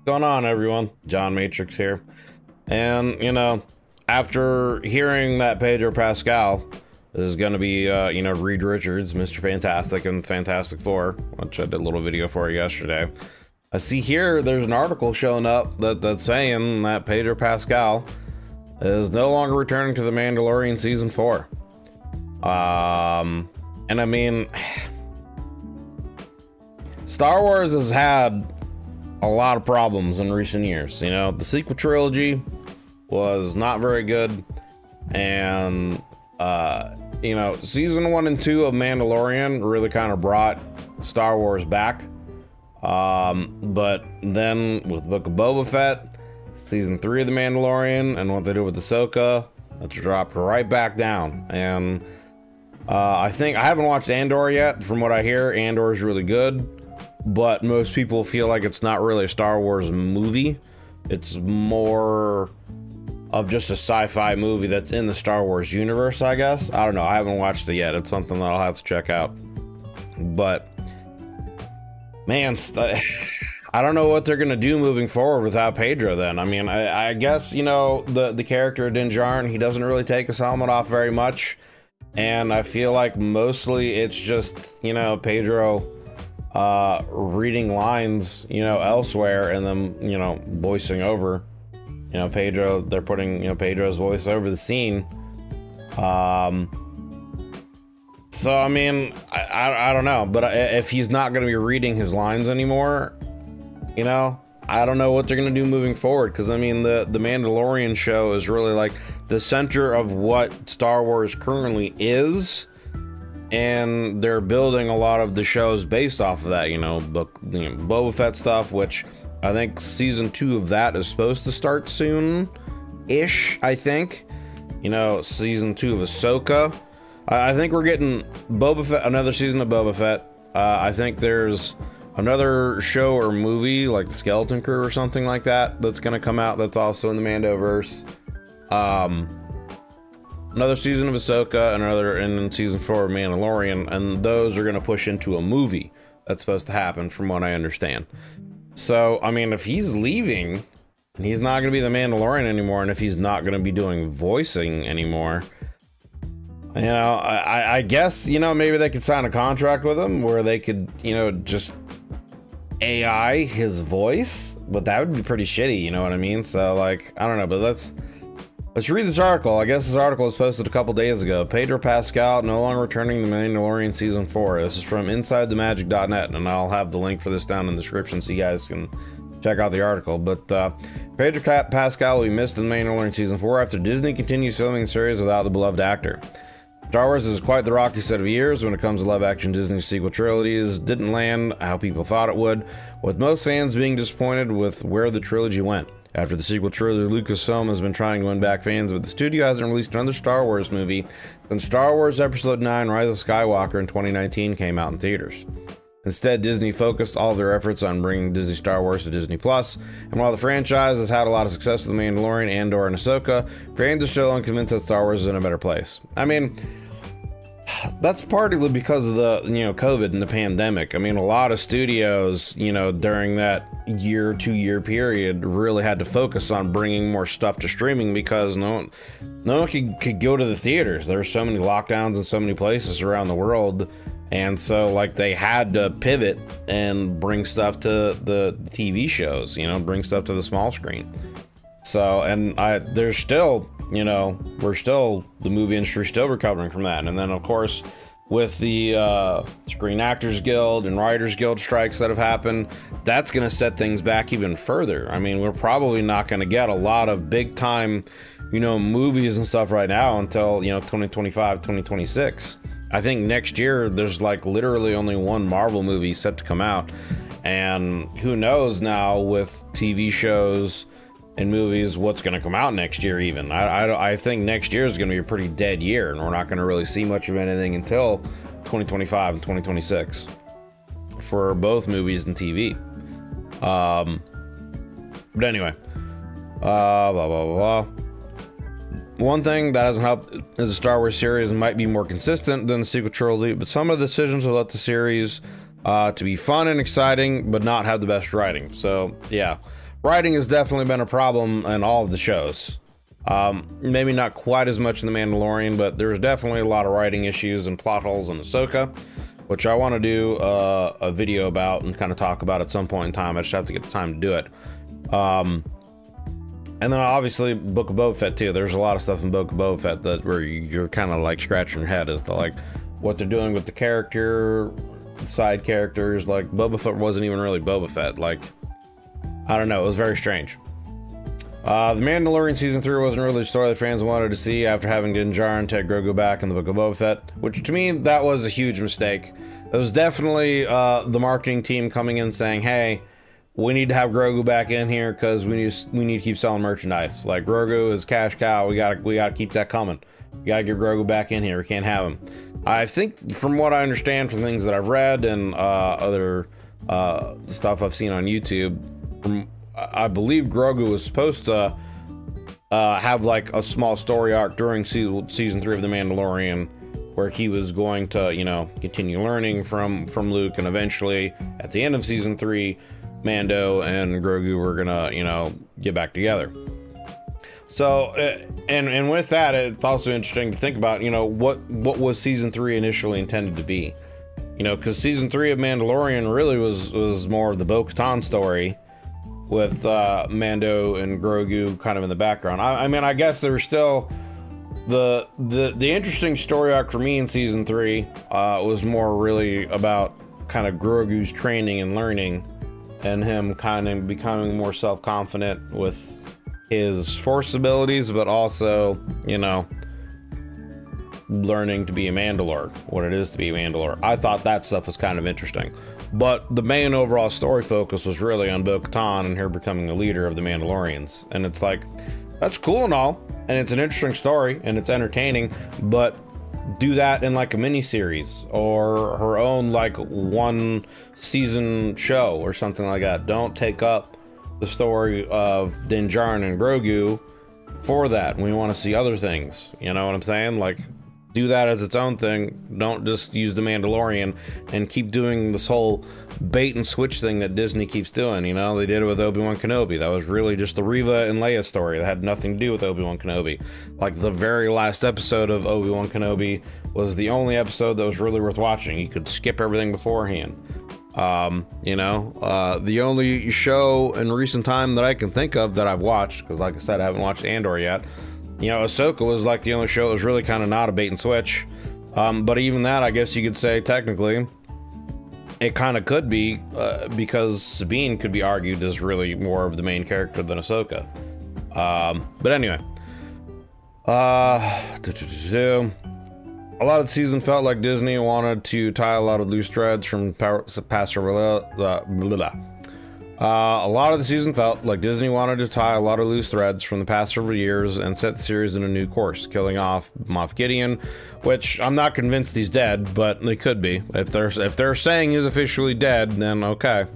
Going on, everyone? John Matrix here. And, after hearing that Pedro Pascal is going to be, Reed Richards, Mr. Fantastic and Fantastic Four, which I did a little video for yesterday. I see here there's an article showing up that's saying that Pedro Pascal is no longer returning to the Mandalorian season 4. And I mean, Star Wars has had a lot of problems in recent years. The sequel trilogy was not very good, and season 1 and 2 of Mandalorian really kind of brought Star Wars back, but then with Book of Boba Fett, season 3 of the Mandalorian, and what they did with Ahsoka, that's dropped right back down. And I think I haven't watched Andor yet. From what I hear, Andor is really good, but most people feel like it's not really a Star Wars movie. It's more of just a sci-fi movie that's in the Star Wars universe, I guess. I don't know. I haven't watched it yet. It's something that I'll have to check out. But man, I don't know what they're gonna do moving forward without Pedro then. I mean, I guess, the character of Din Djarin, he doesn't really take his helmet off very much. And I feel like mostly it's just, Pedro reading lines, elsewhere, and then, voicing over, Pedro. They're putting, Pedro's voice over the scene. So, I mean, I don't know, but if he's not going to be reading his lines anymore, I don't know what they're going to do moving forward. Because, I mean, the Mandalorian show is really like the center of what Star Wars currently is. And they're building a lot of the shows based off of that, Boba Fett stuff, which I think season 2 of that is supposed to start soon-ish, I think. Season 2 of Ahsoka. I think we're getting Boba Fett, another season of Boba Fett. I think there's another show or movie, like the Skeleton Crew or something like that, that's going to come out that's also in the Mandoverse. Another season of Ahsoka, and then season 4 of Mandalorian, and those are going to push into a movie that's supposed to happen, from what I understand. So, I mean, if he's leaving, and he's not going to be the Mandalorian anymore, and if he's not going to be doing voicing anymore, I guess, maybe they could sign a contract with him where they could, just AI his voice, but that would be pretty shitty, you know what I mean? So, like, I don't know, but let's read this article. I guess this article was posted a couple days ago. Pedro Pascal no longer returning to Mandalorian season 4. This is from InsideTheMagic.net, and I'll have the link for this down in the description so you guys can check out the article. But Pedro Pascal will be missed in Mandalorian season 4 after Disney continues filming the series without the beloved actor. Star Wars is quite the rocky set of years when it comes to live-action Disney sequel trilogies. Didn't land how people thought it would, with most fans being disappointed with where the trilogy went. After the sequel trilogy, Lucasfilm has been trying to win back fans, but the studio hasn't released another Star Wars movie since Star Wars Episode 9 Rise of Skywalker in 2019 came out in theaters. Instead, Disney focused all of their efforts on bringing Disney Star Wars to Disney+, and while the franchise has had a lot of success with The Mandalorian, Andor, and Ahsoka, fans are still unconvinced that Star Wars is in a better place. I mean, that's partly because of the, COVID and the pandemic. I mean, a lot of studios, during that year, 2-year period really had to focus on bringing more stuff to streaming because no one could go to the theaters. There's so many lockdowns in so many places around the world. And so, like, they had to pivot and bring stuff to the TV shows, bring stuff to the small screen. So, and there's still, the movie industry still recovering from that. And then, of course, with the Screen Actors Guild and Writers Guild strikes that have happened, that's going to set things back even further. I mean, we're probably not going to get a lot of big time, movies and stuff right now until, 2025, 2026. I think next year there's like literally only one Marvel movie set to come out. And who knows now with TV shows and movies what's going to come out next year even. I think next year is going to be a pretty dead year, and we're not going to really see much of anything until 2025 and 2026 for both movies and TV. But anyway, blah, blah, blah, blah. One thing that hasn't helped is the Star Wars series might be more consistent than the sequel trilogy, but some of the decisions will let the series to be fun and exciting, but not have the best writing. So, yeah. writing has definitely been a problem in all of the shows. Maybe not quite as much in The Mandalorian, but there's definitely a lot of writing issues and plot holes in Ahsoka, which I want to do a video about and kind of talk about at some point in time. I just have to get the time to do it. And then obviously Book of Boba Fett too. There's a lot of stuff in Book of Boba Fett that where you're kind of like scratching your head as to like what they're doing with the character, side characters. Like Boba Fett wasn't even really Boba Fett. Like, I don't know, it was very strange. The Mandalorian Season 3 wasn't really the story that fans wanted to see after having Din Djarin and Ted Grogu back in the Book of Boba Fett, which to me, that was a huge mistake. It was definitely the marketing team coming in saying, hey, we need to have Grogu back in here because we need to keep selling merchandise. Like, Grogu is cash cow. We gotta keep that coming. We gotta get Grogu back in here. We can't have him. I think, from what I understand from things that I've read and other stuff I've seen on YouTube, I believe Grogu was supposed to have like a small story arc during season 3 of The Mandalorian, where he was going to, you know, continue learning from Luke, and eventually at the end of season 3, Mando and Grogu were gonna, you know, get back together. So, and with that, it's also interesting to think about, you know, what was season 3 initially intended to be, you know, because season 3 of Mandalorian really was more of the Bo-Katan story, with Mando and Grogu kind of in the background. I mean, I guess there was still the interesting story arc for me in season 3 was more really about kind of Grogu's training and learning, and him kind of becoming more self-confident with his Force abilities, but also, you know, learning to be a Mandalore, what it is to be a Mandalore. I thought that stuff was kind of interesting. But the main overall story focus was really on Bo-Katan and her becoming the leader of the Mandalorians. And it's like, that's cool and all, and it's an interesting story, and it's entertaining, but do that in like a mini-series, or her own like one season show or something like that. Don't take up the story of Din Djarin and Grogu for that. We want to see other things, you know what I'm saying? Like, do that as its own thing. Don't just use The Mandalorian and keep doing this whole bait and switch thing that Disney keeps doing. You know, they did it with Obi-Wan Kenobi. That was really just the Reva and Leia story. That had nothing to do with Obi-Wan Kenobi. Like, the very last episode of Obi-Wan Kenobi was the only episode that was really worth watching. You could skip everything beforehand. You know, the only show in recent time that I can think of that I've watched, because like I said, I haven't watched Andor yet. You know, Ahsoka was like the only show that was really kind of not a bait and switch. But even that, I guess you could say technically, it kind of could be, because Sabine could be argued as really more of the main character than Ahsoka. But anyway, a lot of the season felt like Disney wanted to tie a lot of loose threads from past a lot of the season felt like Disney wanted to tie a lot of loose threads from the past several years and set the series in a new course, killing off Moff Gideon, which I'm not convinced he's dead, but they could be. If they're saying he's officially dead, then okay.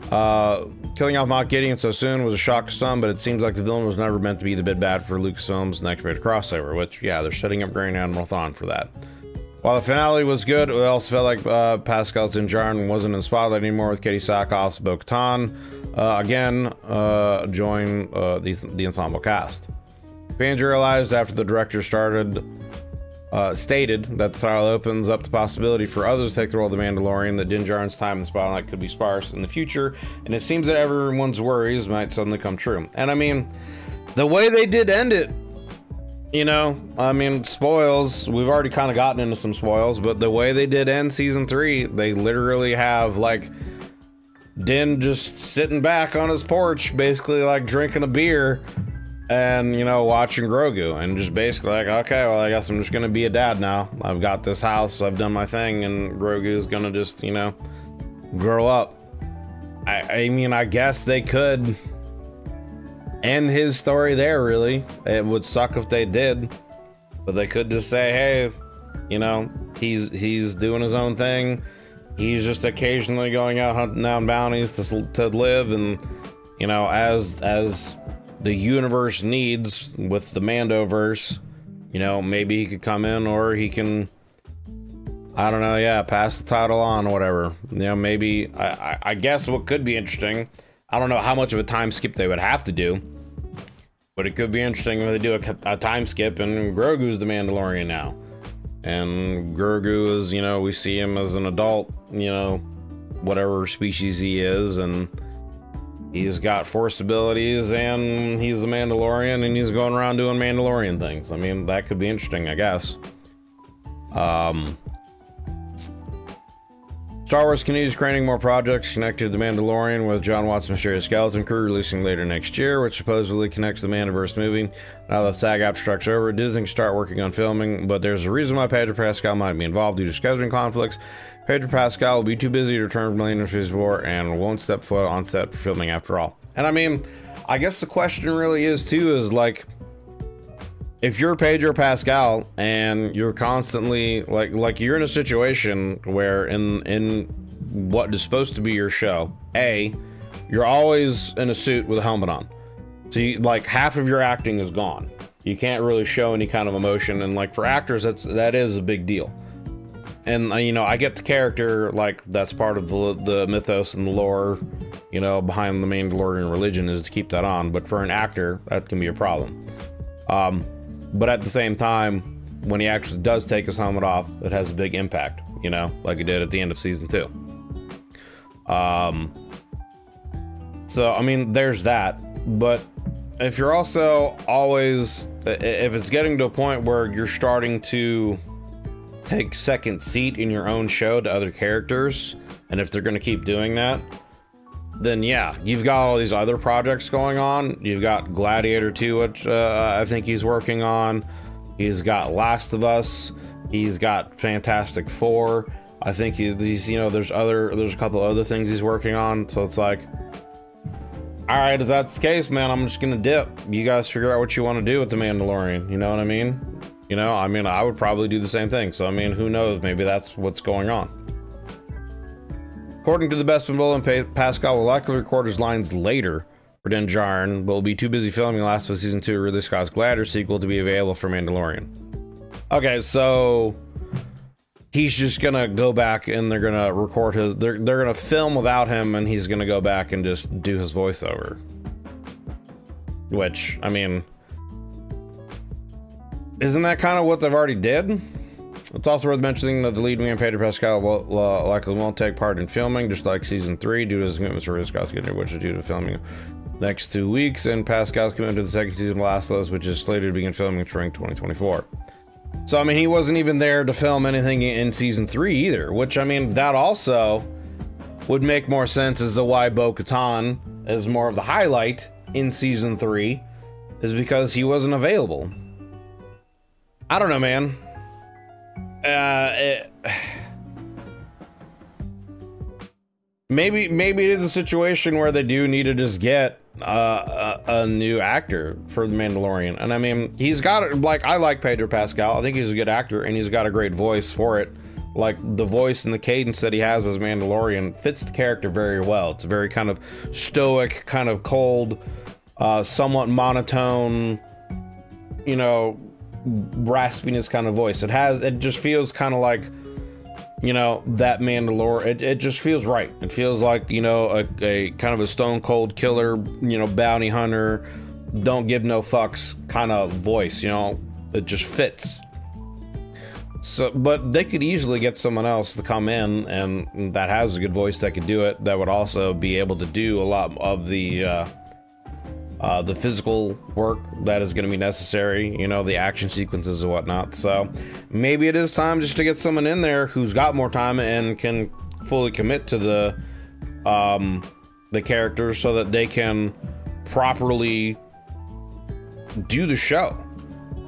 Killing off Moff Gideon so soon was a shock to some, but it seems like the villain was never meant to be the big bad for Lucasfilm's next big crossover, which, yeah, they're setting up Grand Admiral Thrawn for that. While the finale was good, it also felt like Pascal's Din Djarin wasn't in the spotlight anymore, with Katie Sackhoff's Bo-Katan again join the ensemble cast. Fans realized after the director stated that the title opens up the possibility for others to take the role of the Mandalorian, that Din Djarin's time in the spotlight could be sparse in the future, and it seems that everyone's worries might suddenly come true. And I mean, the way they did end it, you know, I mean, spoils, we've already kind of gotten into some spoils, but the way they did end season 3, they literally have like Din just sitting back on his porch, basically like drinking a beer and, you know, watching Grogu, and just basically like, okay, well, I guess I'm just gonna be a dad now. I've got this house, I've done my thing, and Grogu's gonna just, you know, grow up. I mean, I guess they could end his story there, really. It would suck if they did, but they could just say, hey, you know, he's doing his own thing. He's just occasionally going out hunting down bounties to live, and, you know, as the universe needs with the Mandoverse, you know, maybe he could come in, or he can, I don't know, yeah, pass the title on or whatever. You know, maybe, I guess what could be interesting, I don't know how much of a time skip they would have to do, but it could be interesting if they do a time skip and Grogu's the Mandalorian now. And Grogu is, you know, we see him as an adult, you know, whatever species he is, and he's got Force abilities, and he's the Mandalorian, and he's going around doing Mandalorian things. I mean, that could be interesting, I guess. Star Wars continues creating more projects connected to The Mandalorian, with John Watts' Mysterious Skeleton Crew releasing later next year, which supposedly connects the Mandiverse movie. Now that SAG abstract's over, Disney can start working on filming, but there's a reason why Pedro Pascal might be involved due to scheduling conflicts. Pedro Pascal will be too busy to return from the Industries War and won't step foot on set for filming after all. And I mean, I guess the question really is too, is like, if you're Pedro Pascal and you're constantly like you're in a situation where in what is supposed to be your show, you're always in a suit with a helmet on, so you, like, half of your acting is gone. You can't really show any kind of emotion, and like for actors, that is a big deal. And you know, I get the character, like that's part of the mythos and the lore, you know, behind the Mandalorian religion is to keep that on, but for an actor, that can be a problem. But at the same time, when he actually does take his helmet off, it has a big impact, you know, like it did at the end of season 2. So, I mean, there's that. But if you're also always, if it's getting to a point where you're starting to take second seat in your own show to other characters, and if they're going to keep doing that, then yeah, you've got all these other projects going on. You've got Gladiator 2, which I think he's working on. He's got Last of Us. He's got Fantastic Four. I think he's you know, there's a couple other things he's working on. So it's like, all right, if that's the case, man, I'm just gonna dip. You guys figure out what you want to do with the Mandalorian. You know what I mean? You know, I mean, I would probably do the same thing. So I mean, who knows? Maybe that's what's going on. According to the Bespin Bulletin, Pascal will likely record his lines later for Din Djarin, but will be too busy filming Last of Us Season 2 to release Scott's Gladiator sequel to be available for Mandalorian. Okay, so he's just gonna go back and they're gonna record his, they're gonna film without him, and he's gonna go back and just do his voiceover. Which, I mean, isn't that kind of what they've already did? It's also worth mentioning that the lead man, Pedro Pascal, likely won't take part in filming, just like season 3, due to his commitments for Scott's Gladiator, which is due to filming next 2 weeks, and Pascal's commitment to the second season of Last of Us, which is slated to begin filming in spring 2024. So, I mean, he wasn't even there to film anything in season 3 either, which, I mean, that also would make more sense as to why Bo-Katan is more of the highlight in season 3, is because he wasn't available. I don't know, man. Maybe it is a situation where they do need to just get a new actor for the Mandalorian. And I mean, he's got, like, I like Pedro Pascal. I think he's a good actor, and he's got a great voice for it. Like, the voice and the cadence that he has as Mandalorian fits the character very well. It's very kind of stoic, kind of cold, somewhat monotone, you know, raspiness kind of voice. It just feels kind of like, you know, that Mandalorian. It just feels right. It feels like, you know, a kind of a stone cold killer, you know, bounty hunter, don't give no fucks kind of voice, you know. It just fits. So, but they could easily get someone else to come in and that has a good voice that could do it, that would also be able to do a lot of the physical work that is going to be necessary, you know, the action sequences and whatnot. So maybe it is time just to get someone in there who's got more time and can fully commit to the characters so that they can properly do the show.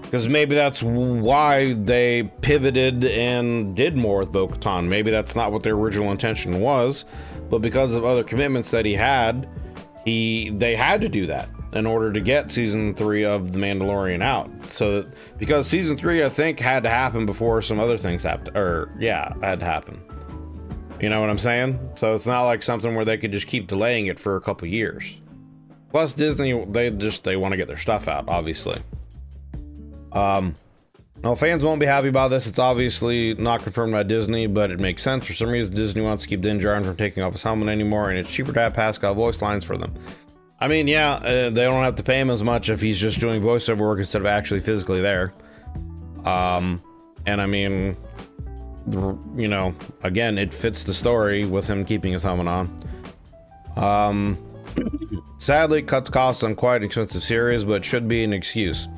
Because maybe that's why they pivoted and did more with Bo-Katan. Maybe that's not what their original intention was, but because of other commitments that he had, they had to do that in order to get season 3 of The Mandalorian out. So that, because season 3, I think, had to happen before some other things had to happen. You know what I'm saying? So it's not like something where they could just keep delaying it for a couple years. Plus Disney, they want to get their stuff out, obviously. Now, fans won't be happy about this. It's obviously not confirmed by Disney, but it makes sense. For some reason, Disney wants to keep Din Djarin from taking off his helmet anymore, and it's cheaper to have Pascal voice lines for them. I mean, yeah, they don't have to pay him as much if he's just doing voiceover work instead of actually physically there. And I mean, you know, again, it fits the story with him keeping his helmet on. Sadly, it cuts costs on quite an expensive series, but it should be an excuse.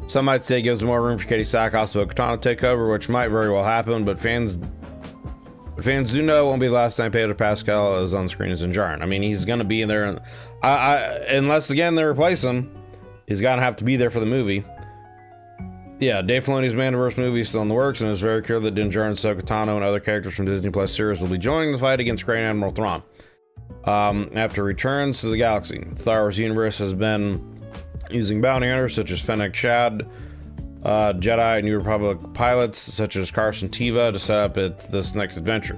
Some might say it gives more room for Katie Sackhoff's Bo-Katan to take over, which might very well happen, but fans do know it won't be the last time Pedro Pascal is on screen as Din Djarin. I mean, he's gonna be in there, and unless again they replace him, he's gonna have to be there for the movie. Yeah, Dave Filoni's Mandoverse movie is still in the works, and it's very clear that Din Djarin, Ahsoka Tano, and other characters from Disney Plus series will be joining the fight against Grand Admiral Thrawn. After returns to the galaxy, the Star Wars universe has been using bounty hunters such as Fennec Shad, Jedi and New Republic pilots such as Carson Teva to set up this next adventure.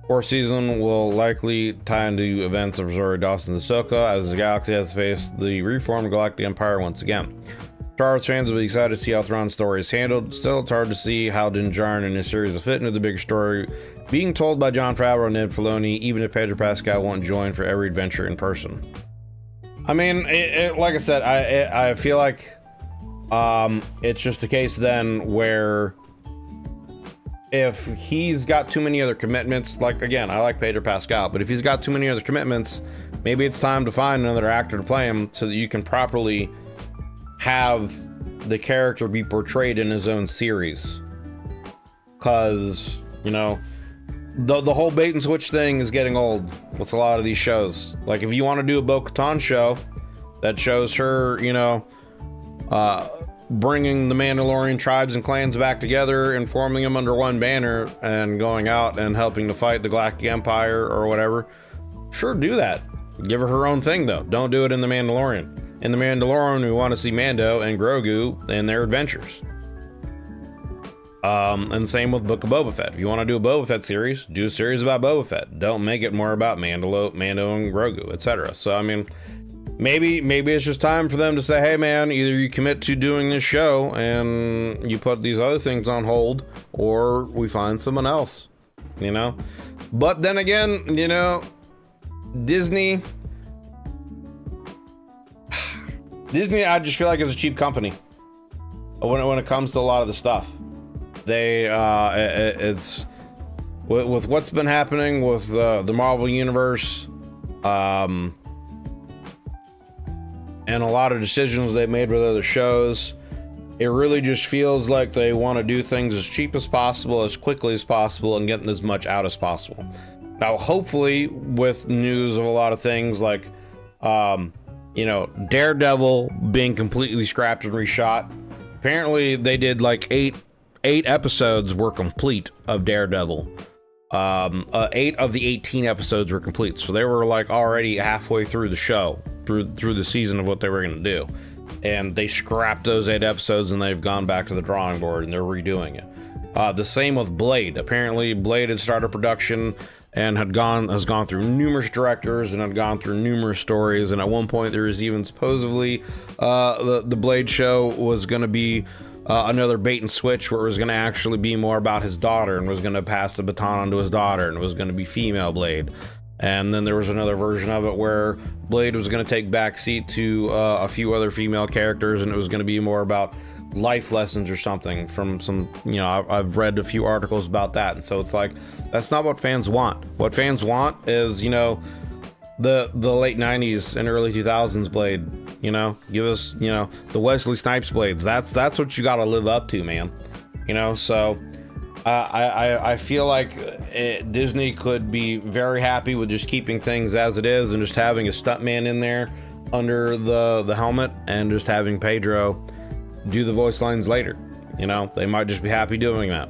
Fourth season will likely tie into events of Rosario Dawson's Ahsoka as the galaxy has faced the reformed Galactic Empire once again. Star Wars fans will be excited to see how Thrawn's story is handled. Still, it's hard to see how Din Djarin and his series will fit into the bigger story being told by Jon Favreau and Dave Filoni, even if Pedro Pascal won't join for every adventure in person. I mean, like I said, I feel like it's just a case then where if he's got too many other commitments, like, again, I like Pedro Pascal, but if he's got too many other commitments, maybe it's time to find another actor to play him so that you can properly have the character be portrayed in his own series. Because, you know, the whole bait and switch thing is getting old with a lot of these shows. Like, if you want to do a Bo-Katan show that shows her, you know, bringing the Mandalorian tribes and clans back together and forming them under one banner and going out and helping to fight the Galactic Empire or whatever, sure, do that. Give her her own thing, though. Don't do it in The Mandalorian. In The Mandalorian, we want to see Mando and Grogu and their adventures. And same with Book of Boba Fett. If you want to do a Boba Fett series, do a series about Boba Fett. Don't make it more about Mando and Grogu, etc. So, I mean, maybe it's just time for them to say, hey, man, either you commit to doing this show and you put these other things on hold, or we find someone else, you know? But then again, you know, Disney, I just feel like it's a cheap company when it comes to a lot of the stuff. They it's with what's been happening with the Marvel universe, and a lot of decisions they've made with other shows, it really just feels like they want to do things as cheap as possible, as quickly as possible, and getting as much out as possible. Now, hopefully, with news of a lot of things like, you know, Daredevil being completely scrapped and reshot. Apparently, they did like eight episodes were complete of Daredevil. 8 of the 18 episodes were complete, so they were like already halfway through the show, through the season of what they were going to do, and they scrapped those 8 episodes and they've gone back to the drawing board and they're redoing it. The same with Blade. Apparently, Blade had started production and has gone through numerous directors and had gone through numerous stories, and at one point there was even supposedly the Blade show was going to be another bait and switch, where it was going to actually be more about his daughter and was going to pass the baton on to his daughter, and it was going to be female Blade. And then there was another version of it where Blade was going to take backseat to a few other female characters, and it was going to be more about life lessons or something from some, you know, I've read a few articles about that. And so it's like, that's not what fans want. What fans want is, you know, the late 90s and early 2000s Blade, you know, give us, you know, the Wesley Snipes Blades. That's what you got to live up to, man. You know, so I feel like Disney could be very happy with just keeping things as it is and just having a stuntman in there under the helmet and just having Pedro do the voice lines later. You know, they might just be happy doing that.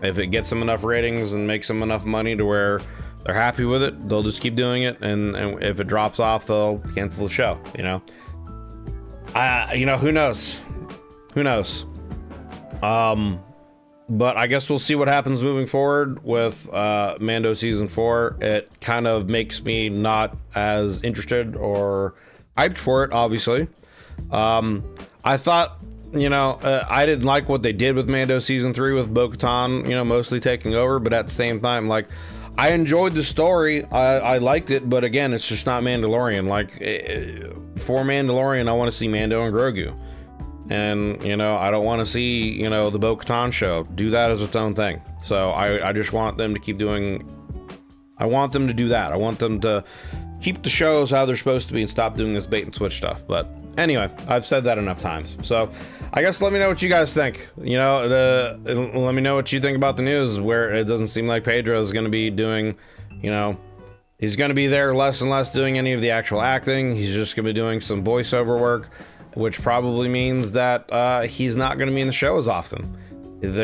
If it gets them enough ratings and makes them enough money to where they're happy with it, they'll just keep doing it, and if it drops off, they'll cancel the show, you know. You know, who knows? But I guess we'll see what happens moving forward with Mando season 4. It kind of makes me not as interested or hyped for it, obviously. I thought you know, I didn't like what they did with Mando season 3 with Bo-Katan, you know, mostly taking over, but at the same time, like, I enjoyed the story. I liked it, but again, it's just not Mandalorian. Like, for Mandalorian, I want to see Mando and Grogu. And, you know, I don't want to see, you know, the Bo-Katan show. Do that as its own thing. So I just want them to keep doing... I want them to do that. I want them to keep the shows how they're supposed to be and stop doing this bait and switch stuff. But anyway, I've said that enough times. So I guess let me know what you guys think. You know, let me know what you think about the news, where it doesn't seem like Pedro is going to be doing, you know, he's going to be there less and less doing any of the actual acting. He's just going to be doing some voiceover work, which probably means that he's not going to be in the show as often. He's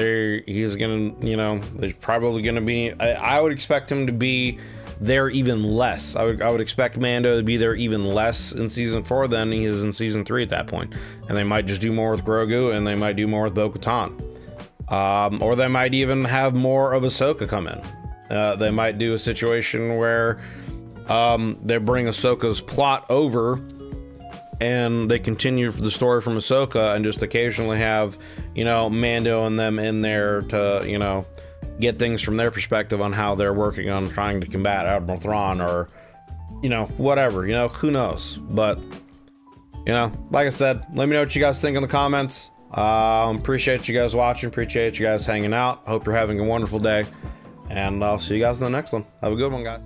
gonna, you know, there's probably gonna be, I would expect him to be there even less. I would expect Mando to be there even less in season 4 than he is in season 3 at that point. And they might just do more with Grogu, and they might do more with Bo-Katan. Or they might even have more of Ahsoka come in. They might do a situation where they bring Ahsoka's plot over, and they continue the story from Ahsoka and just occasionally have, you know, Mando and them in there to, you know, get things from their perspective on how they're working on trying to combat Admiral Thrawn, or, you know, whatever, you know, who knows. But, you know, like I said, let me know what you guys think in the comments. Appreciate you guys watching, appreciate you guys hanging out. Hope you're having a wonderful day, and I'll see you guys in the next one. Have a good one, guys.